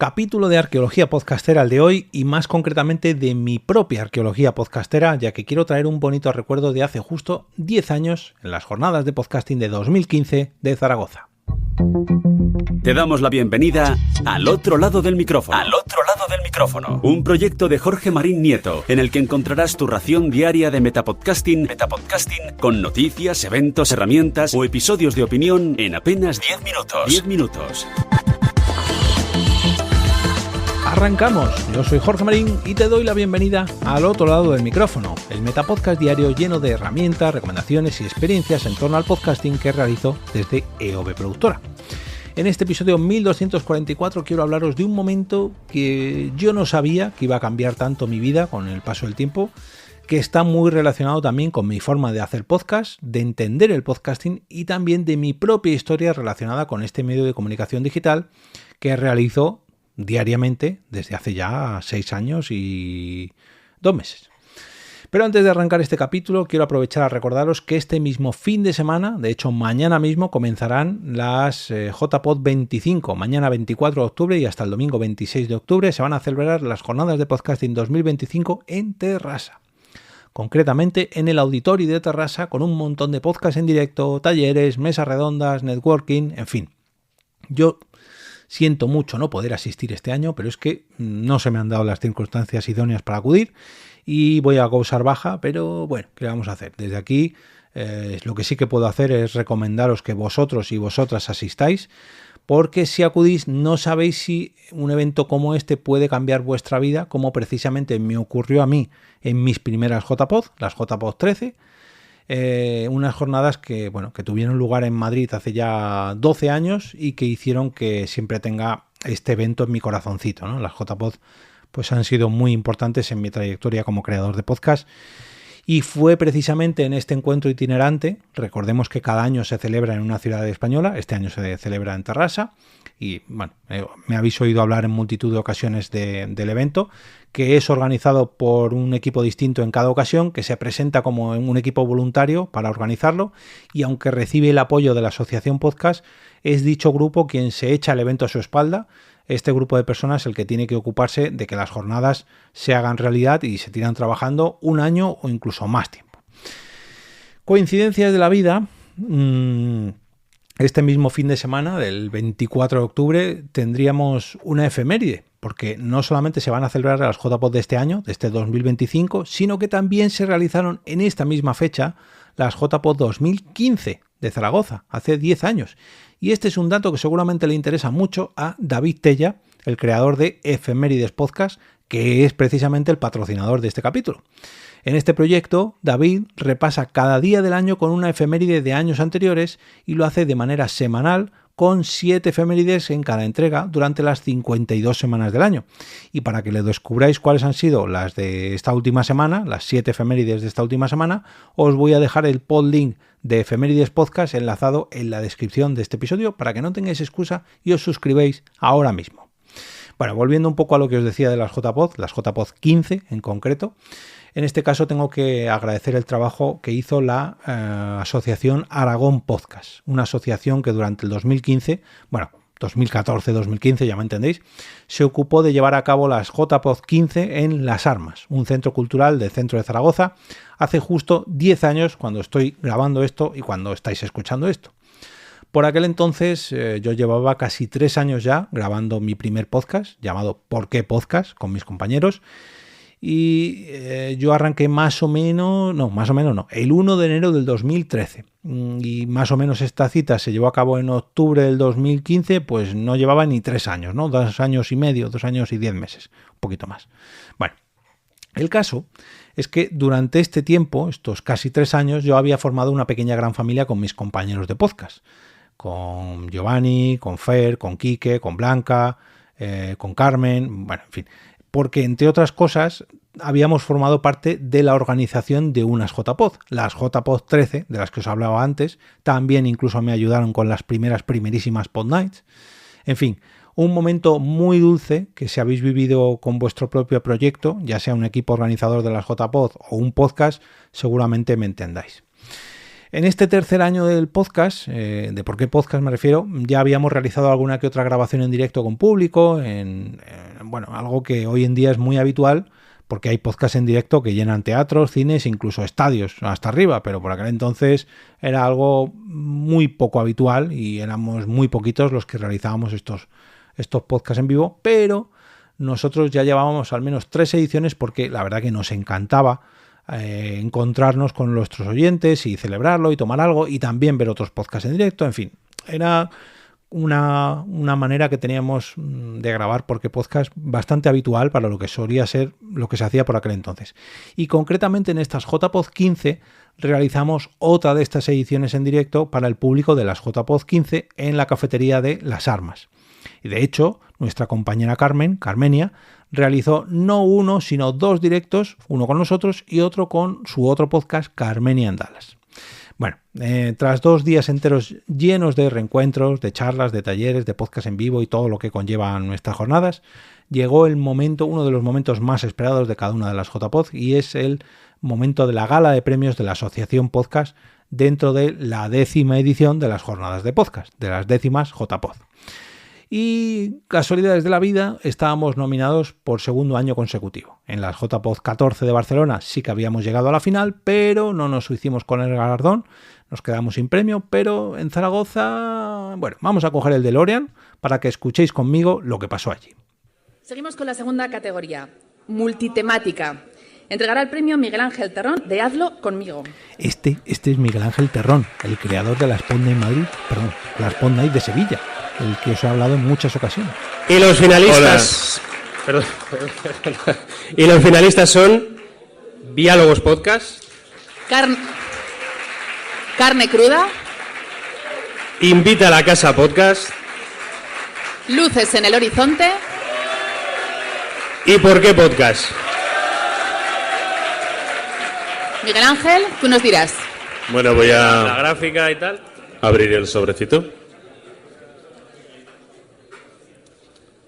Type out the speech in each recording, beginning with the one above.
Capítulo de arqueología podcastera el de hoy y más concretamente de mi propia arqueología podcastera, ya que quiero traer un bonito recuerdo de hace justo 10 años en las jornadas de podcasting de 2015 de Zaragoza. Te damos la bienvenida al otro lado del micrófono. Al otro lado del micrófono. Un proyecto de Jorge Marín Nieto, en el que encontrarás tu ración diaria de metapodcasting con noticias, eventos, herramientas o episodios de opinión en apenas 10 minutos. 10 minutos. Arrancamos, yo soy Jorge Marín y te doy la bienvenida al otro lado del micrófono, el Metapodcast diario lleno de herramientas, recomendaciones y experiencias en torno al podcasting que realizo desde EOB Productora. En este episodio 1244 quiero hablaros de un momento que yo no sabía que iba a cambiar tanto mi vida con el paso del tiempo, que está muy relacionado también con mi forma de hacer podcast, de entender el podcasting y también de mi propia historia relacionada con este medio de comunicación digital que realizo diariamente desde hace ya 6 años y 2 meses. Pero antes de arrancar este capítulo quiero aprovechar a recordaros que este mismo fin de semana, de hecho mañana mismo, comenzarán las JPod 25, mañana 24 de octubre y hasta el domingo 26 de octubre se van a celebrar las jornadas de podcasting 2025 en Terrassa. Concretamente en el Auditori de Terrassa, con un montón de podcasts en directo, talleres, mesas redondas, networking, en fin. Yo siento mucho no poder asistir este año, pero es que no se me han dado las circunstancias idóneas para acudir y voy a causar baja, pero bueno, ¿qué vamos a hacer? Desde aquí lo que sí que puedo hacer es recomendaros que vosotros y vosotras asistáis, porque si acudís no sabéis si un evento como este puede cambiar vuestra vida, como precisamente me ocurrió a mí en mis primeras JPod, las JPod 13, unas jornadas que tuvieron lugar en Madrid hace ya 12 años y que hicieron que siempre tenga este evento en mi corazoncito, ¿no? Las JPod pues han sido muy importantes en mi trayectoria como creador de podcast y fue precisamente en este encuentro itinerante, recordemos que cada año se celebra en una ciudad española, este año se celebra en Terrassa y bueno, me habéis oído hablar en multitud de ocasiones del evento, que es organizado por un equipo distinto en cada ocasión, que se presenta como un equipo voluntario para organizarlo y aunque recibe el apoyo de la Asociación Podcast, es dicho grupo quien se echa el evento a su espalda. Este grupo de personas es el que tiene que ocuparse de que las jornadas se hagan realidad y se tiran trabajando un año o incluso más tiempo. Coincidencias de la vida. Este mismo fin de semana, del 24 de octubre, tendríamos una efeméride, porque no solamente se van a celebrar las JPod de este año, de este 2025, sino que también se realizaron en esta misma fecha las JPod 2015 de Zaragoza, hace 10 años. Y este es un dato que seguramente le interesa mucho a David Tella, el creador de Efemérides Podcast, que es precisamente el patrocinador de este capítulo. En este proyecto, David repasa cada día del año con una efeméride de años anteriores y lo hace de manera semanal con 7 efemérides en cada entrega durante las 52 semanas del año. Y para que le descubráis cuáles han sido las de esta última semana, las 7 efemérides de esta última semana, os voy a dejar el podlink de Efemérides Podcast enlazado en la descripción de este episodio para que no tengáis excusa y os suscribáis ahora mismo. Bueno, volviendo un poco a lo que os decía de las JPod 15 en concreto, en este caso tengo que agradecer el trabajo que hizo la Asociación Aragón Podcast, una asociación que durante el 2014-2015, ya me entendéis, se ocupó de llevar a cabo las JPod 15 en Las Armas, un centro cultural del centro de Zaragoza, hace justo 10 años cuando estoy grabando esto y cuando estáis escuchando esto. Por aquel entonces yo llevaba casi 3 años ya grabando mi primer podcast, llamado ¿Por qué Podcast?, con mis compañeros, y yo arranqué el 1 de enero del 2013 y más o menos esta cita se llevó a cabo en octubre del 2015, pues no llevaba ni 3 años, ¿no? 2 años y medio, 2 años y 10 meses, un poquito más. Bueno, el caso es que durante este tiempo, estos casi 3 años, yo había formado una pequeña gran familia con mis compañeros de podcast, con Giovanni, con Fer, con Quique, con Blanca, con Carmen, bueno, en fin, porque entre otras cosas habíamos formado parte de la organización de unas JPod, las JPod 13, de las que os hablaba antes, también incluso me ayudaron con las primerísimas Pod Nights, en fin, un momento muy dulce que si habéis vivido con vuestro propio proyecto, ya sea un equipo organizador de las JPod o un podcast, seguramente me entendáis. En este tercer año del podcast, de por qué podcast me refiero, ya habíamos realizado alguna que otra grabación en directo con público, bueno, algo que hoy en día es muy habitual, porque hay podcasts en directo que llenan teatros, cines, incluso estadios hasta arriba, pero por aquel entonces era algo muy poco habitual y éramos muy poquitos los que realizábamos estos podcasts en vivo, pero nosotros ya llevábamos al menos 3 ediciones porque la verdad que nos encantaba encontrarnos con nuestros oyentes y celebrarlo y tomar algo y también ver otros podcasts en directo. En fin, era una manera que teníamos de grabar porque podcast bastante habitual para lo que solía ser lo que se hacía por aquel entonces. Y concretamente en estas JPod 15 realizamos otra de estas ediciones en directo para el público de las JPod 15 en la cafetería de Las Armas. Y de hecho, nuestra compañera Carmenia, realizó no uno, sino 2 directos, uno con nosotros y otro con su otro podcast, Carmenia en Dallas. Bueno, tras 2 días enteros llenos de reencuentros, de charlas, de talleres, de podcast en vivo y todo lo que conlleva nuestras jornadas, llegó el momento, uno de los momentos más esperados de cada una de las JPod, y es el momento de la gala de premios de la Asociación Podcast dentro de la 10ª edición de las jornadas de podcast, de las 10º JPod. Y casualidades de la vida, estábamos nominados por segundo año consecutivo. En las JPod 14 de Barcelona sí que habíamos llegado a la final, pero no nos hicimos con el galardón, nos quedamos sin premio, pero en Zaragoza, bueno, vamos a coger el DeLorean para que escuchéis conmigo lo que pasó allí. Seguimos con la segunda categoría, multitemática. Entregará el premio Miguel Ángel Terrón de Hazlo Conmigo. Este es Miguel Ángel Terrón, el creador de la Spot Night de Sevilla, el que os he hablado en muchas ocasiones. Y los finalistas... Perdón. Y los finalistas son Diálogos Podcast, Carne Cruda, Invita a la Casa Podcast, Luces en el Horizonte y ¿Por qué Podcast? Miguel Ángel, tú nos dirás. Bueno, voy a La gráfica y tal. abrir el sobrecito.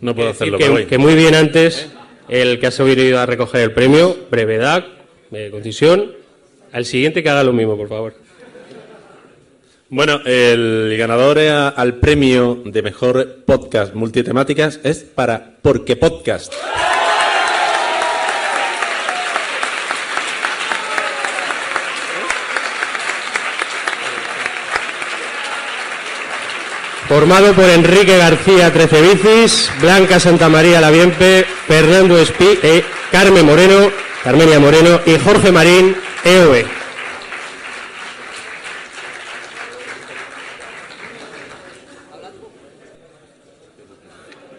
No puedo hacerlo por hoy. Que muy bien antes, el que ha sabido a recoger el premio, brevedad, concisión. Al siguiente que haga lo mismo, por favor. Bueno, el ganador al premio de mejor podcast multitemáticas es para ¿Por qué Podcast? Formado por Enrique García 13 Bicis, Blanca Santamaría Laviempe, Fernando Espí, Carmenia Moreno y Jorge Marín, EOE.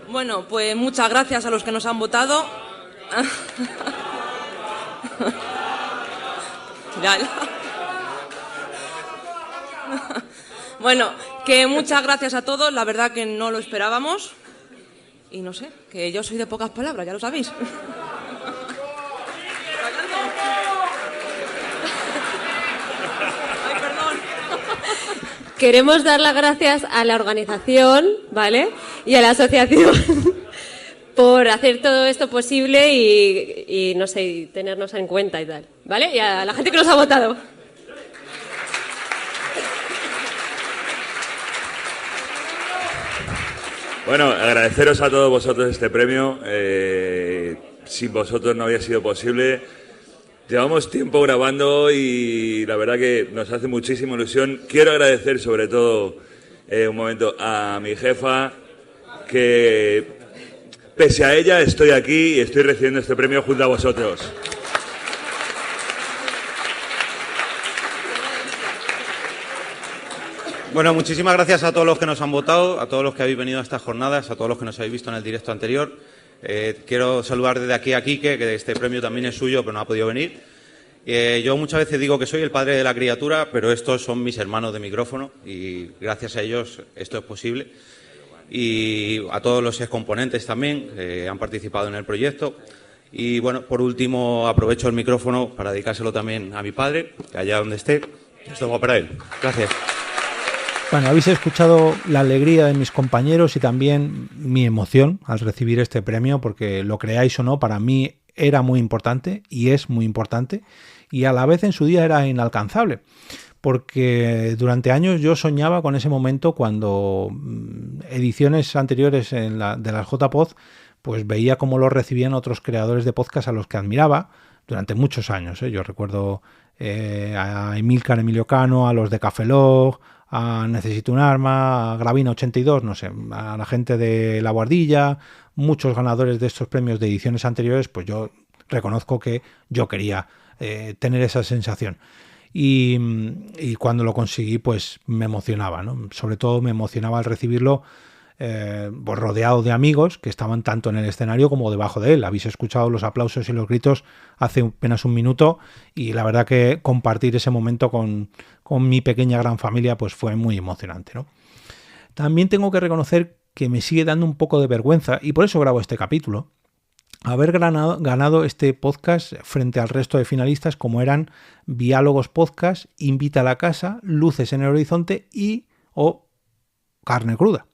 Bueno, pues muchas gracias a los que nos han votado. Ya. Bueno, que muchas gracias a todos, la verdad que no lo esperábamos. Y no sé, que yo soy de pocas palabras, ya lo sabéis. Ay, perdón. Queremos dar las gracias a la organización, ¿vale? Y a la asociación por hacer todo esto posible y no sé, y tenernos en cuenta y tal, ¿vale? Y a la gente que nos ha votado. Bueno, agradeceros a todos vosotros este premio. Sin vosotros no había sido posible. Llevamos tiempo grabando y la verdad que nos hace muchísima ilusión. Quiero agradecer sobre todo un momento a mi jefa, que pese a ella estoy aquí y estoy recibiendo este premio junto a vosotros. Bueno, muchísimas gracias a todos los que nos han votado, a todos los que habéis venido a estas jornadas, a todos los que nos habéis visto en el directo anterior. Quiero saludar desde aquí a Quique, que este premio también es suyo, pero no ha podido venir. Yo muchas veces digo que soy el padre de la criatura, pero estos son mis hermanos de micrófono y gracias a ellos esto es posible. Y a todos los excomponentes también que han participado en el proyecto. Y bueno, por último aprovecho el micrófono para dedicárselo también a mi padre, que allá donde esté, esto va para él. Gracias. Bueno, habéis escuchado la alegría de mis compañeros y también mi emoción al recibir este premio, porque lo creáis o no, para mí era muy importante y es muy importante y a la vez en su día era inalcanzable, porque durante años yo soñaba con ese momento cuando ediciones anteriores de las JPod, pues veía cómo lo recibían otros creadores de podcast a los que admiraba durante muchos años. Yo recuerdo a Emilio Cano, a los de Café Log, a Necesito un Arma, a Gravina82, no sé, a la gente de La Guardilla, muchos ganadores de estos premios de ediciones anteriores, pues yo reconozco que yo quería tener esa sensación. Y cuando lo conseguí, pues me emocionaba, ¿no? Sobre todo me emocionaba al recibirlo pues rodeado de amigos que estaban tanto en el escenario como debajo de él. Habéis escuchado los aplausos y los gritos hace apenas un minuto y la verdad que compartir ese momento con mi pequeña gran familia pues fue muy emocionante, ¿no? También tengo que reconocer que me sigue dando un poco de vergüenza, y por eso grabo este capítulo, haber ganado este podcast frente al resto de finalistas, como eran Diálogos Podcast, Invita a la Casa, Luces en el Horizonte o Carne Cruda.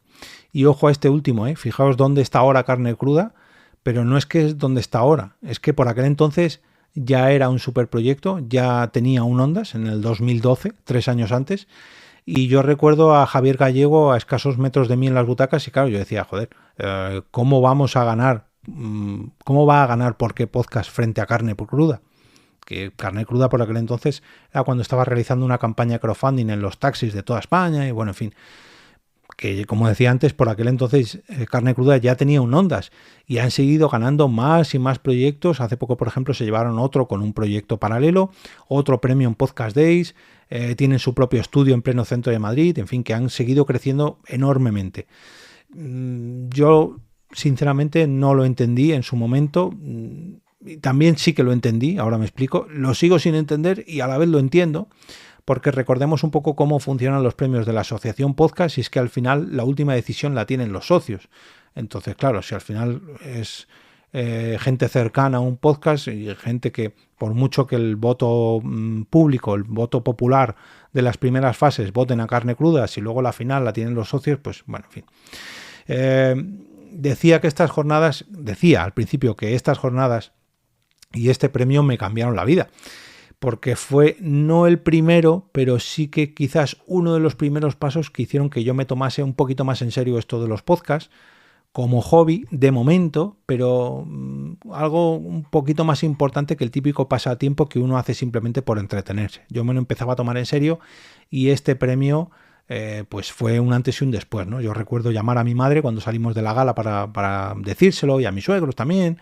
Y ojo a este último, fijaos dónde está ahora Carne Cruda, pero no es que es donde está ahora, es que por aquel entonces ya era un superproyecto, ya tenía un Ondas en el 2012, 3 años antes, y yo recuerdo a Javier Gallego a escasos metros de mí en las butacas y claro, yo decía, joder, ¿cómo vamos a ganar? ¿Cómo va a ganar Por qué Podcast frente a Carne Cruda? Que Carne Cruda por aquel entonces era cuando estaba realizando una campaña de crowdfunding en los taxis de toda España y bueno, en fin, que como decía antes, por aquel entonces Carne Cruda ya tenía un Ondas y han seguido ganando más y más proyectos. Hace poco, por ejemplo, se llevaron otro con un proyecto paralelo, otro premio en Podcast Days, tienen su propio estudio en pleno centro de Madrid, en fin, que han seguido creciendo enormemente. Yo sinceramente no lo entendí en su momento, también sí que lo entendí, ahora me explico, lo sigo sin entender y a la vez lo entiendo, porque recordemos un poco cómo funcionan los premios de la Asociación Podcast y es que al final la última decisión la tienen los socios. Entonces, claro, si al final es gente cercana a un podcast y gente que, por mucho que el voto público, el voto popular de las primeras fases voten a Carne Cruda, si luego la final la tienen los socios, pues bueno, en fin. Decía al principio que estas jornadas y este premio me cambiaron la vida, porque fue no el primero, pero sí que quizás uno de los primeros pasos que hicieron que yo me tomase un poquito más en serio esto de los podcasts, como hobby de momento, pero algo un poquito más importante que el típico pasatiempo que uno hace simplemente por entretenerse. Yo me lo empezaba a tomar en serio y este premio pues fue un antes y un después, ¿no? Yo recuerdo llamar a mi madre cuando salimos de la gala para decírselo y a mis suegros también.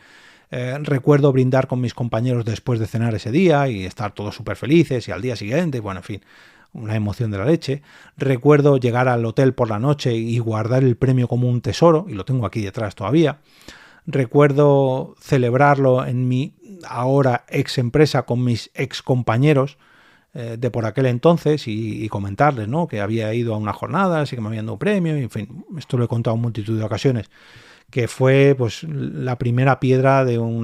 Recuerdo brindar con mis compañeros después de cenar ese día y estar todos súper felices y al día siguiente, bueno, en fin, una emoción de la leche. Recuerdo llegar al hotel por la noche y guardar el premio como un tesoro, y lo tengo aquí detrás todavía. Recuerdo celebrarlo en mi ahora ex empresa con mis ex compañeros de por aquel entonces y comentarles, ¿no?, que había ido a unas jornadas y que me habían dado un premio, y, en fin, esto lo he contado en multitud de ocasiones, que fue pues la primera piedra de un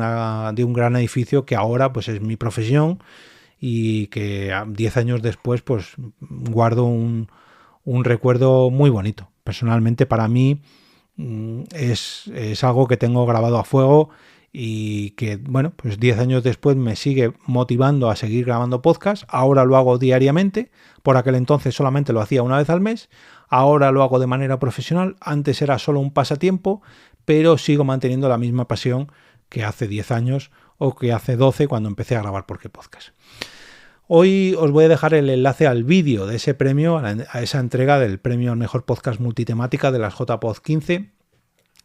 gran edificio que ahora pues es mi profesión y que 10 años después pues guardo un recuerdo muy bonito. Personalmente para mí es algo que tengo grabado a fuego y que, bueno, pues 10 años después me sigue motivando a seguir grabando podcast. Ahora lo hago diariamente, por aquel entonces solamente lo hacía una vez al mes, ahora lo hago de manera profesional, antes era solo un pasatiempo, pero sigo manteniendo la misma pasión que hace 10 años o que hace 12 cuando empecé a grabar Por qué Podcast. Hoy os voy a dejar el enlace al vídeo de ese premio, a esa entrega del premio al mejor podcast multitemática de las JPod 15,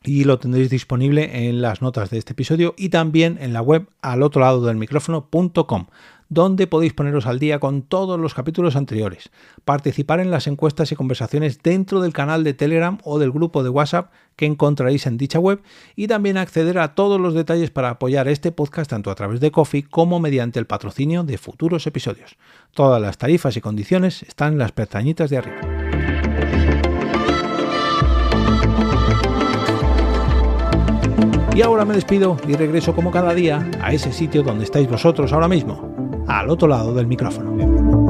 y lo tendréis disponible en las notas de este episodio y también en la web alotroladodelmicrófono.com, donde podéis poneros al día con todos los capítulos anteriores, participar en las encuestas y conversaciones dentro del canal de Telegram o del grupo de WhatsApp que encontraréis en dicha web, y también acceder a todos los detalles para apoyar este podcast tanto a través de Ko-fi como mediante el patrocinio de futuros episodios. Todas las tarifas y condiciones están en las pestañitas de arriba. Y ahora me despido y regreso como cada día a ese sitio donde estáis vosotros ahora mismo, al otro lado del micrófono.